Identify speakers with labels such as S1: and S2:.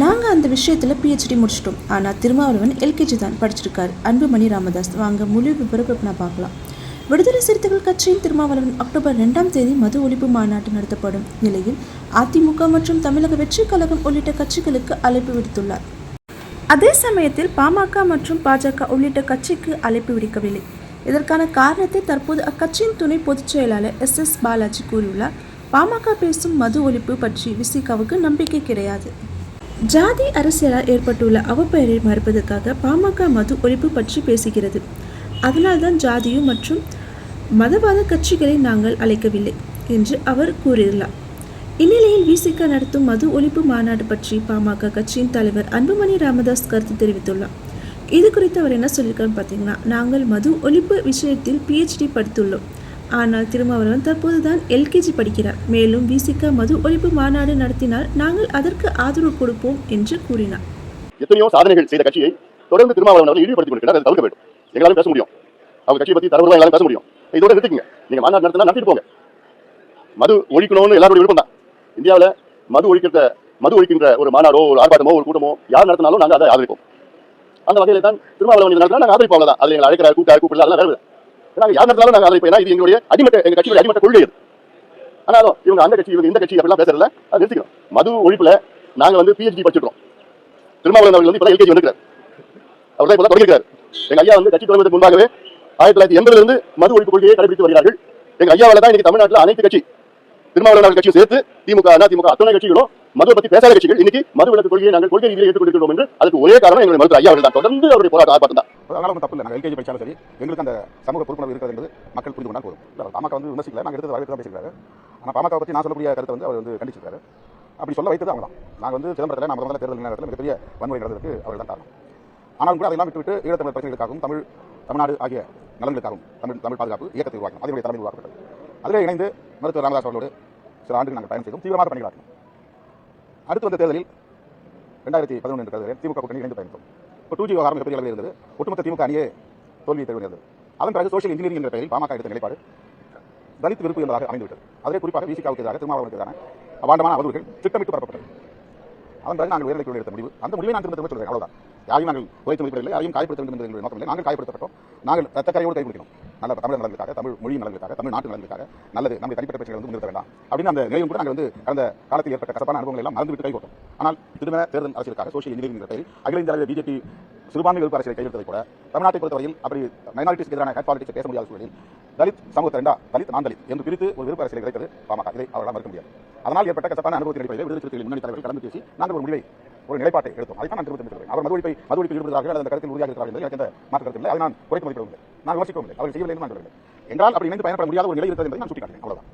S1: நாங்கள் அந்த விஷயத்தில் பிஹெச்டி முடிச்சிட்டோம். ஆனால் திருமாவளவன் எல்கேஜி தான் படிச்சிருக்காரு. அன்புமணி ராமதாஸ். வாங்க முழு விவரப்பை பார்க்கலாம். விடுதலை சிறுத்தைகள் கட்சியின் திருமாவளவன் அக்டோபர் 2ஆம் தேதி மது ஒழிப்பு மாநாட்டு நடத்தப்படும் நிலையில் அதிமுக மற்றும் தமிழக வெற்றி கழகம் உள்ளிட்ட கட்சிகளுக்கு அழைப்பு விடுத்துள்ளார். அதே சமயத்தில் பாமக மற்றும் பாஜக உள்ளிட்ட கட்சிக்கு அழைப்பு விடுக்கவில்லை. இதற்கான காரணத்தை தற்போது அக்கட்சியின் துணை பொதுச் செயலாளர் எஸ் பாலாஜி கூறியுள்ளார். பாமக பேசும் மது ஒழிப்பு பற்றி விசிகாவுக்கு நம்பிக்கை கிடையாது. ஜாதி அரசியலால் ஏற்பட்டுள்ள அவப்பெயரை மறுப்பதற்காக பாமக மது ஒழிப்பு பற்றி பேசுகிறது. அதனால்தான் ஜாதியும் மற்றும் மதவாத கட்சிகளை நாங்கள் அழைக்கவில்லை என்று அவர் கூறியுள்ளார். இந்நிலையில் விசிக நடத்தும் மது ஒழிப்பு மாநாடு பற்றி பாமக கட்சியின் தலைவர் அன்புமணி ராமதாஸ் கருத்து தெரிவித்துள்ளார். இது குறித்து அவர் என்ன சொல்லியிருக்காருன்னு பார்த்தீங்கன்னா, நாங்கள் மது ஒழிப்பு விஷயத்தில் பிஹெச்டி படித்துள்ளோம். ஆனால் திருமாவளவன் தற்போதுதான் எல்கேஜி படிக்கிறார். மேலும் விசிக மது ஒழிப்பு மாநாடு நடத்தினால் நாங்கள் அதற்கு ஆதரவு கொடுப்போம் என்று கூறினார்.
S2: எத்தனையோ சாதனைகள் செய்த கட்சியை தொடர்ந்து திருமாவளவன் அவர்கள் இழிவுபடுத்திக் கொண்டிருக்கிறார். தவிர்க்க வேண்டும். எங்களாலும் பேச முடியும். அவங்க கட்சியை பற்றி தரவுதான் எங்களாலும் பேச முடியும். இதோட நிறுத்திக்கங்க. நீங்க மாநாடு நடத்தினா நடத்திட்டு போங்க. மது ஒழிக்கணும்னு எல்லாருடைய விருப்பம் தான். இந்தியாவில் மது ஒழிக்கின்ற ஒரு மாநாடோ ஒரு ஆர்ப்பாட்டமோ ஒரு கூட்டமோ யார் நடத்தினாலும் நாங்கள் அதை ஆதரிப்போம். அந்த வகையில் தான் திருமாவளவன் நடத்தினா நாங்கள் ஆதரிப்போம். அவ்வளவுதான். அதில் எங்களை அழைக்கிற கூப்பிடலாம் அதெல்லாம் வேறு. நாங்கள் யார் நடத்தினாலும் நாங்கள் ஆதரிப்போம். ஏன்னா இது எங்களுடைய எங்க கட்சியுடைய அடிமட்ட கொள்கை. ஆனாலும் இவங்க அந்த கட்சி இவங்க இந்த கட்சி அப்படிலாம் பேசுறதுல அதை நிறுத்திக்கணும். மது ஒழிப்புல நாங்கள் பிஹெச்டி படிச்சிருக்கோம். திருமாவளவன் அவர்கள் இப்போ எல்கேஜி வந்துருக்காரு. அவர் தான் இப்போ தொடங்கியிருக்காரு. எங்க ஐயா கட்சி தொடங்குவதற்கு முன்பாகவே 1980 மது ஒழிப்பு கொள்கையை கடைபிடித்து வருகிறார்கள். எங்க ஐயாவால தான் இன்னைக்கு தமிழ்நாட்டில் அனைத்து கட்சி திருமாவளவன் கட்சியும் சேர்த்து திமுக அதிமுக அத்தனை கட்சிகளும் மது பற்றி பேசாத கட்சிகள் இன்னைக்கு மது விலக்கு கொள்கையை நாங்கள் கொள்கை ரீதியில் ஏற்றுக்கொண்டிருக்கிறோம் என்று அதுக்கு ஒரே காரணம் எங்களுடைய மருத்துவர் ஐயா அவர்கள் தான். தொடர்ந்து அவருடைய போராட்டம் ஆர்ப்பாட்டம் தான்.
S3: அதனால ஒன்றும் தப்பு இல்லை. நாங்கள் எல்கேஜி படிச்சாலும் சரி எங்களுக்கு அந்த சமூக பொறுப்புணர்வு இருக்கிறது என்பது மக்கள் புரிந்து கொண்டால் போதும். பாமக விமர்சிக்கல, நாங்கள் எடுத்து வரவேற்று தான் பேசியிருக்காரு. ஆனால் பாமக பற்றி நான் சொல்லக்கூடிய கருத்தை அவர் கண்டிச்சிருக்காரு. அப்படி சொல்ல வைத்தது அவங்க தான். நாங்கள் சிதம்பரத்தில் நம்ம முதல்ல தேர்தல் நேரத்தில் மிகப்பெரிய வன்முறை நடந்ததுக்கு அவர்கள் தான் காரணம். ஆனாலும் கூட அதெல்லாம் விட்டுவிட்டு ஈழத்தமிழ் பிரச்சனைகளுக்காகவும் தமிழ்நாடு ஆகிய நலன்களுக்காகவும் தமிழ் பாதுகாப்பு இயக்கத்தை உருவாக்கணும். அதனுடைய தலைமையில் உருவாக்கப்பட்டது. அதில் இணைந்து மருத்துவர் ராமதாஸ் அவர்களோடு சில ஆண்டுகள் நாங்கள் பயணம் செய்தோம். தீவிரமாக பணிகளாற்றோம். அடுத்து வந்த தேர்தலில் 2011 என்ற தேர்தலில் திமுக கூட்டணி இணைந்து பயணித்தோம். இப்போ 2G விவகாரம் மிகப்பெரிய அளவில் இருந்தது. ஒட்டுமொத்த திமுக அணியே தோல்வியை தருகிறது. அதன் பிறகு சோசியல் இன்ஜினியரிங் என்ற பெயரில் பாமக எடுத்த நிலைப்பாடு தலித் விருப்பு என்பதாக அமைந்துவிட்டது. அதே குறிப்பாக விசிகாவுக்கு எதிராக திருமாவளவனுக்கு எதிரான அபாண்டமான அவதூறுகள் திட்டமிட்டு பரப்பப்பட்டது. அதன் பிறகு நாங்கள் உயர்நிலைக்குழு எடுத்த முடிவு. அந்த முடிவை நான் திரும்ப சொல்கிறேன். அவ்வளவுதான். யாரையும் நாங்கள் குறைத்து மதிப்பிடவில்லை, யாரையும் காயப்படுத்த வேண்டும் என்ற நோக்கம் இல்லை. நாங்கள் காயப்படுத்தப்பட்டோம். நாங்கள் ரத்தக்கரையோடு கை முடிக்கணும். நல்ல தமிழ் நலனுக்காக, தமிழ் மொழி நலனுக்காக, தமிழ் நாட்டு நலனுக்காக, நல்லது நம்முடைய தனிப்பட்ட பிரச்சனைகள் முன்னிறுத்த வேண்டாம் அப்படின்னு அந்த நிலையும் கூட நாங்கள் கடந்த காலத்தில் ஏற்பட்ட கசப்பான அனுபவங்கள் எல்லாம் மறந்துவிட்டு கை கொடுத்தோம். ஆனால் திரும்ப தேர்தல் அரசியலுக்காக சோசியல் இன்ஜினியரிங் என்ற பெயரில் அகில இந்திய அளவில் பிஜேபி சிறுபான்மை எதிர்ப்பு அரசியலை கைவிட்டதை கூட தமிழ்நாட்டை பொறுத்தவரையில் அப்படி மைனாரிட்டிஸ்க்கு எதிரான ஹேட் பாலிடிக்ஸ் பேச முடியாத சூழலில் தலித் சமூகத்தை தலித் நான் தலித் என்று பிரித்து ஒரு விருப்ப அரசியலை கிடைத்தது பாமக. இதை அவர்களால் மறுக்க முடியாது. அதனால் ஏற்பட்ட கசப்பான அனுபவத்தின் அடிப்படையில் விடுதலை சிறுத்தைகளின் முன்னணி தலைவர்கள் கலந்து பேசி நாங்கள் ஒரு நிலைப்பாட்டை எடுத்தோம். அதை நான் திரும்ப தெரிவிக்கிறேன். அவர் மது ஒழிப்பில் ஈடுபடுகிறார்கள் அல்லது அந்த கருத்தில் உறுதியாக இருக்கிறார்கள் என்பது எனக்கு எந்த மாற்று கருத்து இல்லை. அதை நான் குறைத்து மதிப்பிடவில்லை. நான் விமர்சிக்கவும் இல்லை. அவர்கள் செய்யவில்லை என்று நான் சொல்லவில்லை. எங்களால் அப்படி இணைந்து பயணப்பட முடியாத ஒரு நிலை இருக்கிறது என்பதை நான் சுட்டிக்காட்டினேன். அவ்வளவுதான்.